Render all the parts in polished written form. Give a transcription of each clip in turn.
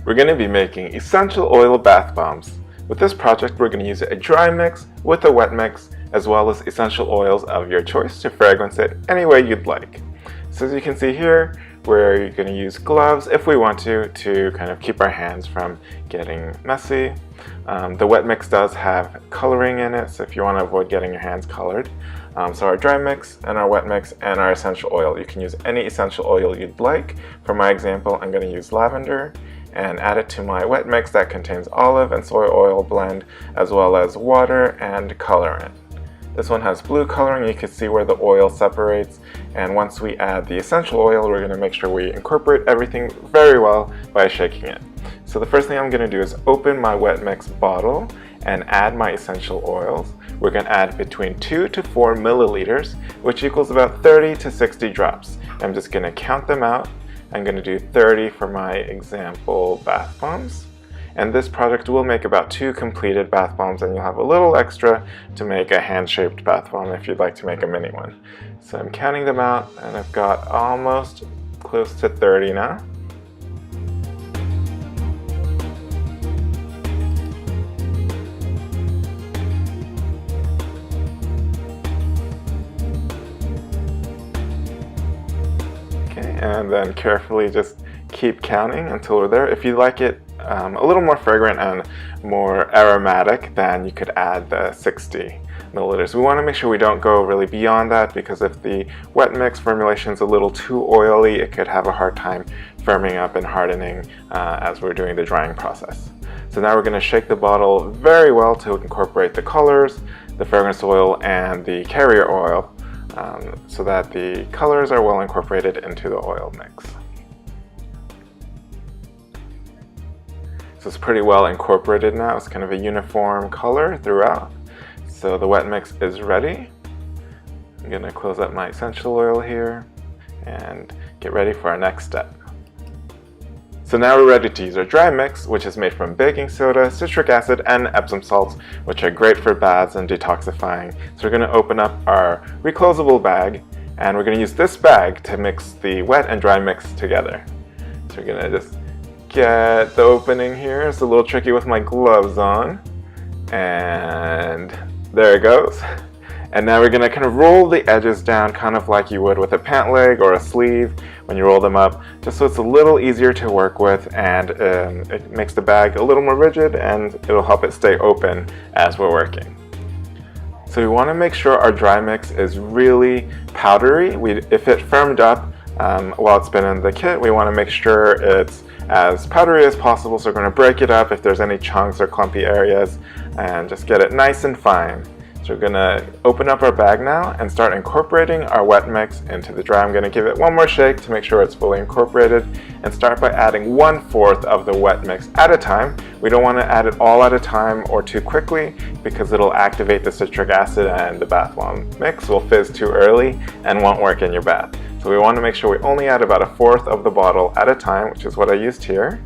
We're going to be making essential oil bath bombs. With this project, we're going to use a dry mix with a wet mix, as well as essential oils of your choice to fragrance it any way you'd like. So as you can see here, we're going to use gloves if we want to kind of keep our hands from getting messy. The wet mix does have coloring in it, so if you want to avoid getting your hands colored. So our dry mix and our wet mix and our essential oil. You can use any essential oil you'd like. For my example, I'm going to use lavender and add it to my wet mix that contains olive and soy oil blend, as well as water and colorant. This one has blue coloring. You can see where the oil separates, and once we add the essential oil, we're going to make sure we incorporate everything very well by shaking it. So the first thing I'm going to do is open my wet mix bottle and add my essential oils. We're going to add between 2 to 4 milliliters, which equals about 30 to 60 drops. I'm just going to count them out. I'm going to do 30 for my example bath bombs. And this project will make about 2 completed bath bombs, and you'll have a little extra to make a hand-shaped bath bomb if you'd like to make a mini one. So I'm counting them out, and I've got almost close to 30 now. And then carefully just keep counting until we're there. If you like it a little more fragrant and more aromatic, then you could add the 60 milliliters. We want to make sure we don't go really beyond that, because if the wet mix formulation is a little too oily, it could have a hard time firming up and hardening as we're doing the drying process. So now we're going to shake the bottle very well to incorporate the colors, the fragrance oil, and the carrier oil, so that the colors are well incorporated into the oil mix. So it's pretty well incorporated now. It's kind of a uniform color throughout. So the wet mix is ready. I'm going to close up my essential oil here and get ready for our next step. So now we're ready to use our dry mix, which is made from baking soda, citric acid, and epsom salts, which are great for baths and detoxifying. So we're going to open up our reclosable bag, and we're going to use this bag to mix the wet and dry mix together. So we're going to just get the opening here. It's a little tricky with my gloves on, and there it goes. And now we're going to kind of roll the edges down, kind of like you would with a pant leg or a sleeve when you roll them up, just so it's a little easier to work with, and it makes the bag a little more rigid, and it'll help it stay open as we're working. So we want to make sure our dry mix is really powdery. If it firmed up while it's been in the kit, we want to make sure it's as powdery as possible. So we're going to break it up if there's any chunks or clumpy areas, and just get it nice and fine. So we're going to open up our bag now and start incorporating our wet mix into the dry. I'm going to give it one more shake to make sure it's fully incorporated, and start by adding 1/4 of the wet mix at a time. We don't want to add it all at a time or too quickly, because it'll activate the citric acid and the bath bomb mix will fizz too early and won't work in your bath. So we want to make sure we only add about 1/4 of the bottle at a time, which is what I used here.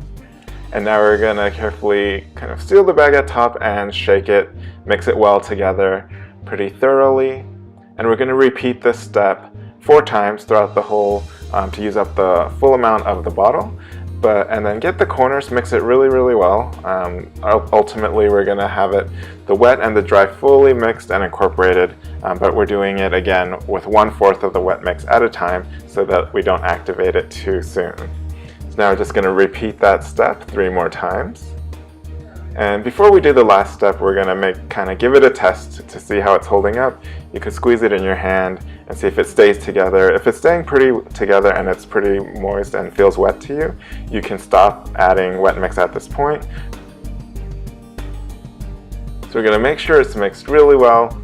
And now we're going to carefully kind of seal the bag at top and shake it, mix it well together pretty thoroughly. And we're going to repeat this step 4 times throughout the whole to use up the full amount of the bottle. And then get the corners, mix it really, really well. Ultimately, we're going to have the wet and the dry fully mixed and incorporated, but we're doing it again with 1/4 of the wet mix at a time so that we don't activate it too soon. Now we're just going to repeat that step 3 more times. And before we do the last step, we're going to kind of give it a test to see how it's holding up. You can squeeze it in your hand and see if it stays together. If it's staying pretty together and it's pretty moist and feels wet to you, you can stop adding wet mix at this point. So we're going to make sure it's mixed really well.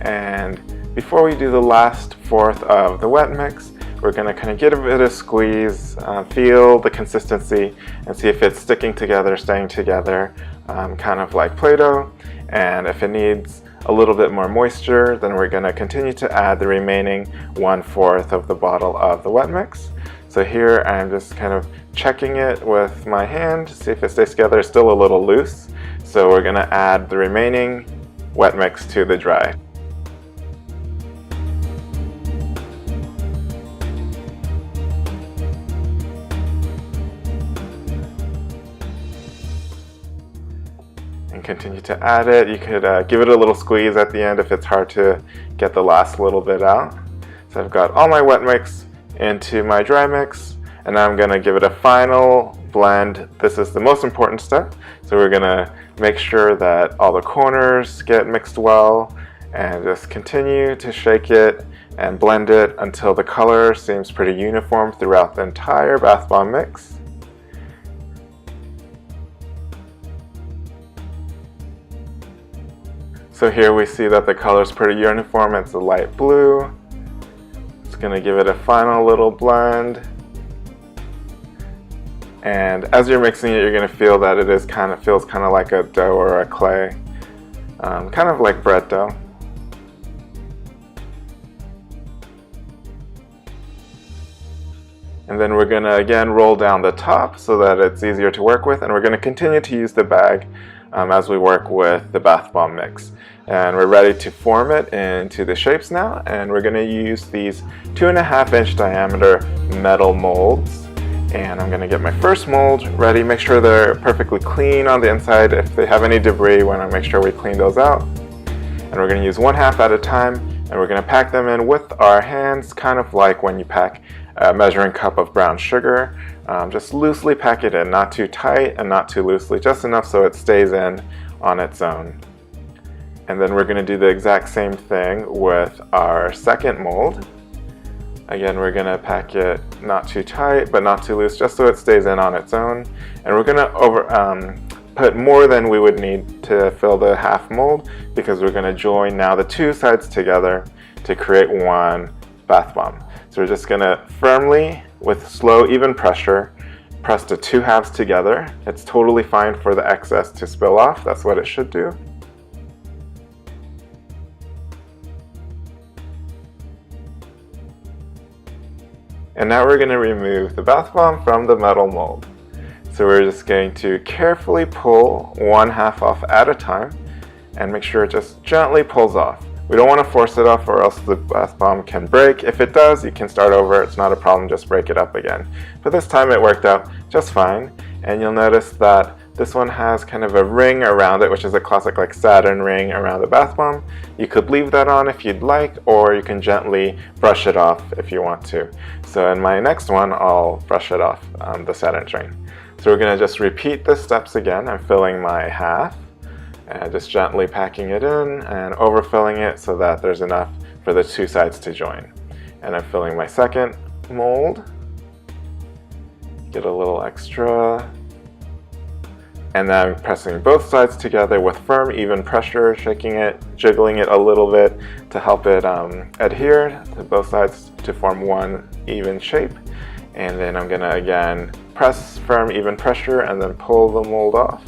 And before we do the last 1/4 of the wet mix, we're going to kind of give it a squeeze, feel the consistency, and see if it's sticking together, staying together, kind of like Play-Doh. And if it needs a little bit more moisture, then we're going to continue to add the remaining 1/4 of the bottle of the wet mix. So here I'm just kind of checking it with my hand to see if it stays together. It's still a little loose, so we're going to add the remaining wet mix to the dry. and continue to add it. You could give it a little squeeze at the end if it's hard to get the last little bit out. So I've got all my wet mix into my dry mix, and now I'm going to give it a final blend. This is the most important step. So we're going to make sure that all the corners get mixed well, and just continue to shake it and blend it until the color seems pretty uniform throughout the entire bath bomb mix. So here we see that the color is pretty uniform. It's a light blue. It's going to give it a final little blend. And as you're mixing it, you're going to feel that it feels kind of like a dough or a clay, kind of like bread dough. And then we're going to again roll down the top so that it's easier to work with, and we're going to continue to use the bag as we work with the bath bomb mix. And we're ready to form it into the shapes now, and we're going to use these 2.5-inch diameter metal molds. And I'm going to get my first mold ready. Make sure they're perfectly clean on the inside. If they have any debris, we want to make sure we clean those out. And we're going to use 1/2 at a time, and we're going to pack them in with our hands, kind of like when you pack a measuring cup of brown sugar. Just loosely pack it in, not too tight and not too loosely, just enough so it stays in on its own. And then we're going to do the exact same thing with our second mold. Again, we're going to pack it not too tight but not too loose, just so it stays in on its own. And we're going to put more than we would need to fill the half mold, because we're going to join now the two sides together to create one bath bomb. So we're just going to firmly, with slow, even pressure, press the two halves together. It's totally fine for the excess to spill off. That's what it should do. And now we're going to remove the bath bomb from the metal mold. So we're just going to carefully pull 1/2 off at a time and make sure it just gently pulls off. We don't want to force it off, or else the bath bomb can break. If it does, you can start over. It's not a problem, just break it up again. But this time it worked out just fine. And you'll notice that this one has kind of a ring around it, which is a classic like Saturn ring around the bath bomb. You could leave that on if you'd like, or you can gently brush it off if you want to. So in my next one, I'll brush it off, the Saturn ring. So we're going to just repeat the steps again. I'm filling my half, and just gently packing it in and overfilling it so that there's enough for the two sides to join. And I'm filling my second mold. Get a little extra. And then I'm pressing both sides together with firm, even pressure, shaking it, jiggling it a little bit to help it adhere to both sides to form one even shape. And then I'm gonna again press firm, even pressure, and then pull the mold off.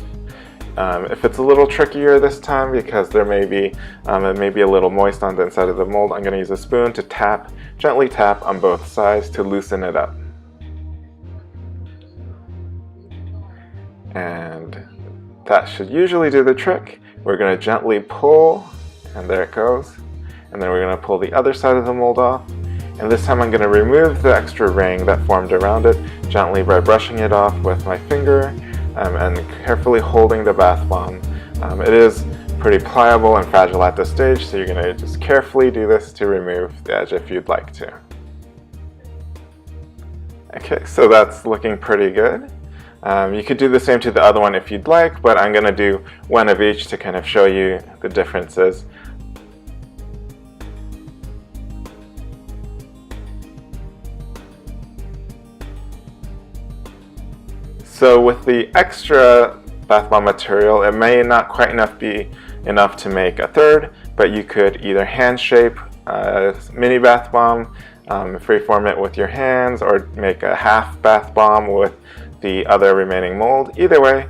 If it's a little trickier this time, because it may be a little moist on the inside of the mold, I'm going to use a spoon to gently tap on both sides to loosen it up. And that should usually do the trick. We're going to gently pull, and there it goes. And then we're going to pull the other side of the mold off. And this time I'm going to remove the extra ring that formed around it, gently by brushing it off with my finger. And carefully holding the bath bomb. It is pretty pliable and fragile at this stage, so you're going to just carefully do this to remove the edge if you'd like to. Okay, so that's looking pretty good. You could do the same to the other one if you'd like, but I'm going to do one of each to kind of show you the differences. So with the extra bath bomb material, it may not quite be enough to make a third, but you could either hand shape a mini bath bomb, freeform it with your hands, or make a half bath bomb with the other remaining mold. Either way,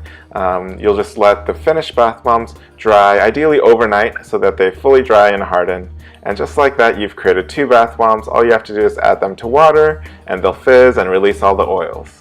you'll just let the finished bath bombs dry, ideally overnight, so that they fully dry and harden. And just like that, you've created two bath bombs. All you have to do is add them to water, and they'll fizz and release all the oils.